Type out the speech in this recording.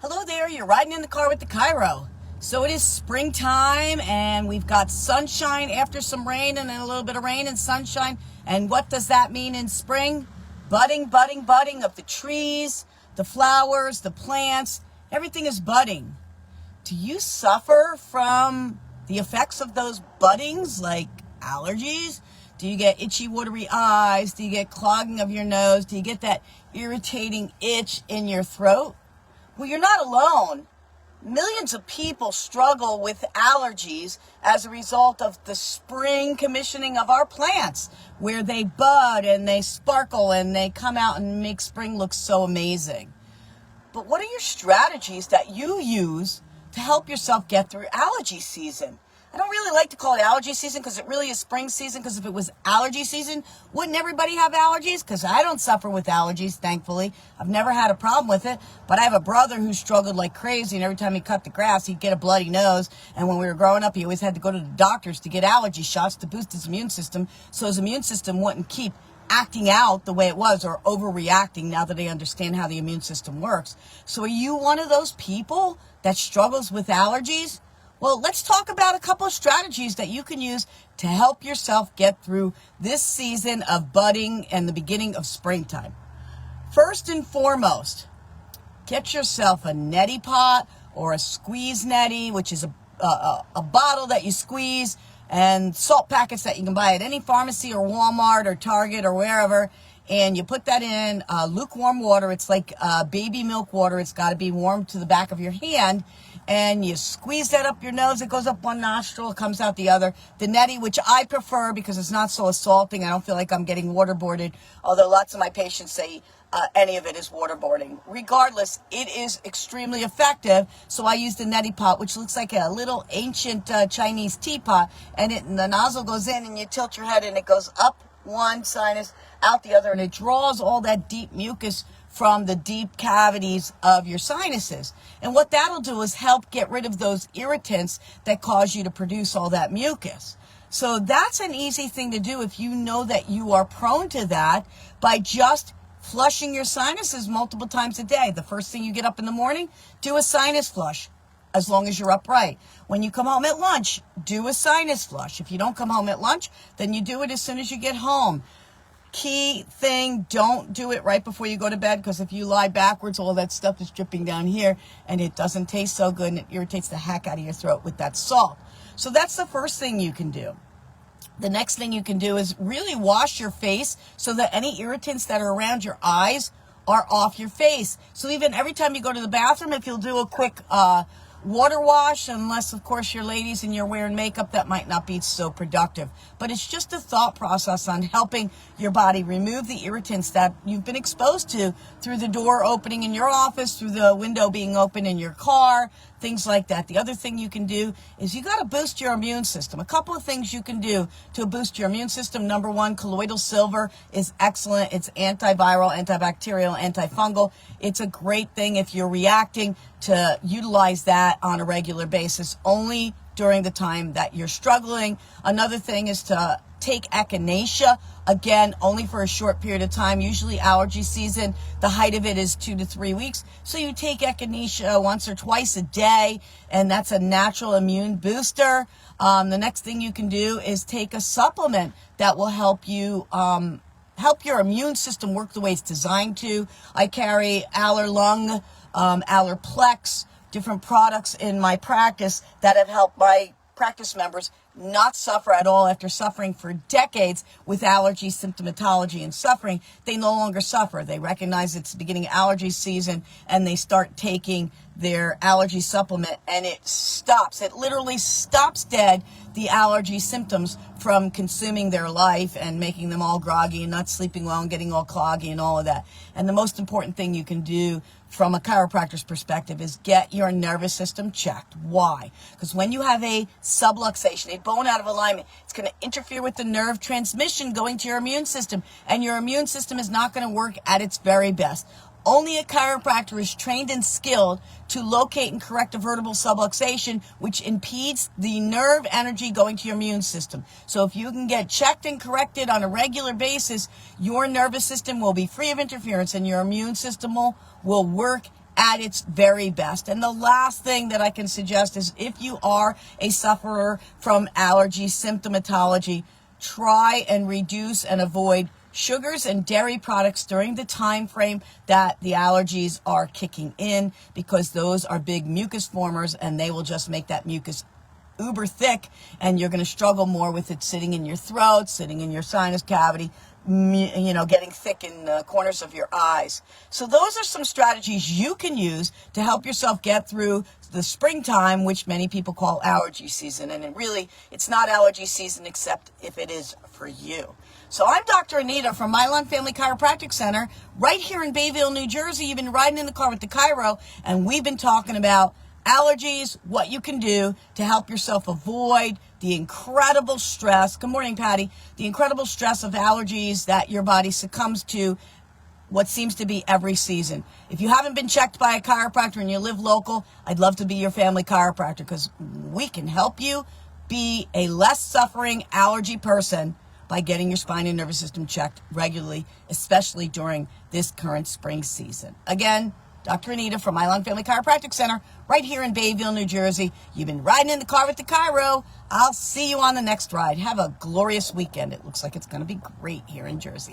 Hello there, you're riding in the car with the Cairo. So it is springtime and we've got sunshine after some rain and then a little bit of rain and sunshine. And what does that mean in spring? Budding, budding, budding of the trees, the flowers, the plants, everything is budding. Do you suffer from the effects of those buddings like allergies? Do you get itchy, watery eyes? Do you get clogging of your nose? Do you get that irritating itch in your throat? Well, you're not alone. Millions of people struggle with allergies as a result of the spring commissioning of our plants, where they bud and they sparkle and they come out and make spring look so amazing. But what are your strategies that you use to help yourself get through allergy season? I don't really like to call it allergy season because it really is spring season, because if it was allergy season, wouldn't everybody have allergies? Because I don't suffer with allergies, thankfully. I've never had a problem with it, but I have a brother who struggled like crazy, and every time he cut the grass, he'd get a bloody nose, and when we were growing up, he always had to go to the doctors to get allergy shots to boost his immune system, so his immune system wouldn't keep acting out the way it was or overreacting now that they understand how the immune system works. So are you one of those people that struggles with allergies? Well, let's talk about a couple of strategies that you can use to help yourself get through this season of budding and the beginning of springtime. First and foremost, get yourself a neti pot or a squeeze neti, which is a bottle that you squeeze, and salt packets that you can buy at any pharmacy or Walmart or Target or wherever. And you put that in lukewarm water. It's like baby milk water. It's got to be warm to the back of your hand. And you squeeze that up your nose. It goes up one nostril, it comes out the other. The neti, which I prefer because it's not so assaulting. I don't feel like I'm getting waterboarded, although lots of my patients say any of it is waterboarding. Regardless, it is extremely effective. So I use the neti pot, which looks like a little ancient Chinese teapot. And the nozzle goes in and you tilt your head and it goes up one sinus, out the other, and it draws all that deep mucus from the deep cavities of your sinuses. And what that'll do is help get rid of those irritants that cause you to produce all that mucus. So that's an easy thing to do if you know that you are prone to that, by just flushing your sinuses multiple times a day. The first thing you get up in the morning, do a sinus flush, as long as you're upright. When you come home at lunch, do a sinus flush. If you don't come home at lunch, then you do it as soon as you get home. Key thing, don't do it right before you go to bed, because if you lie backwards, all that stuff is dripping down here and it doesn't taste so good and it irritates the heck out of your throat with that salt. So that's the first thing you can do. The next thing you can do is really wash your face so that any irritants that are around your eyes are off your face. So even every time you go to the bathroom, if you'll do a quick water wash, unless of course you're ladies and you're wearing makeup, that might not be so productive. But it's just a thought process on helping your body remove the irritants that you've been exposed to through the door opening in your office, through the window being open in your car, things like that. The other thing you can do is you got to boost your immune system. A couple of things you can do to boost your immune system. Number one, colloidal silver is excellent. It's antiviral, antibacterial, antifungal. It's a great thing if you're reacting to utilize that on a regular basis, only during the time that you're struggling. Another thing is to take echinacea, again, only for a short period of time. Usually allergy season, the height of it is 2 to 3 weeks. So you take echinacea once or twice a day, and that's a natural immune booster. The next thing you can do is take a supplement that will help you help your immune system work the way it's designed to. I carry Allerlung, Allerplex, different products in my practice that have helped my practice members not suffer at all after suffering for decades with allergy symptomatology and suffering. They no longer suffer. They recognize it's the beginning of allergy season and they start taking their allergy supplement, and it stops. It literally stops dead the allergy symptoms from consuming their life and making them all groggy and not sleeping well and getting all cloggy and all of that. And the most important thing you can do from a chiropractor's perspective is get your nervous system checked. Why? Because when you have a subluxation, a bone out of alignment, it's going to interfere with the nerve transmission going to your immune system, and your immune system is not going to work at its very best. Only a chiropractor is trained and skilled to locate and correct a vertebral subluxation, which impedes the nerve energy going to your immune system. So if you can get checked and corrected on a regular basis, your nervous system will be free of interference and your immune system will work at its very best. And the last thing that I can suggest is if you are a sufferer from allergy symptomatology, try and reduce and avoid sugars and dairy products during the time frame that the allergies are kicking in, because those are big mucus formers and they will just make that mucus uber thick, and you're going to struggle more with it sitting in your throat, sitting in your sinus cavity, getting thick in the corners of your eyes. So those are some strategies you can use to help yourself get through the springtime, which many people call allergy season. And it's not allergy season except if it is for you. So I'm Dr. Anita from Mylan Family Chiropractic Center right here in Bayville, New Jersey. You've been riding in the car with the Chiro, and we've been talking about allergies, what you can do to help yourself avoid the incredible stress. Good morning, Patty. The incredible stress of allergies that your body succumbs to what seems to be every season. If you haven't been checked by a chiropractor and you live local, I'd love to be your family chiropractor, because we can help you be a less suffering allergy person by getting your spine and nervous system checked regularly, especially during this current spring season. Again, Dr. Anita from Mylan Family Chiropractic Center, right here in Bayville, New Jersey. You've been riding in the car with the Chiro. I'll see you on the next ride. Have a glorious weekend. It looks like it's going to be great here in Jersey.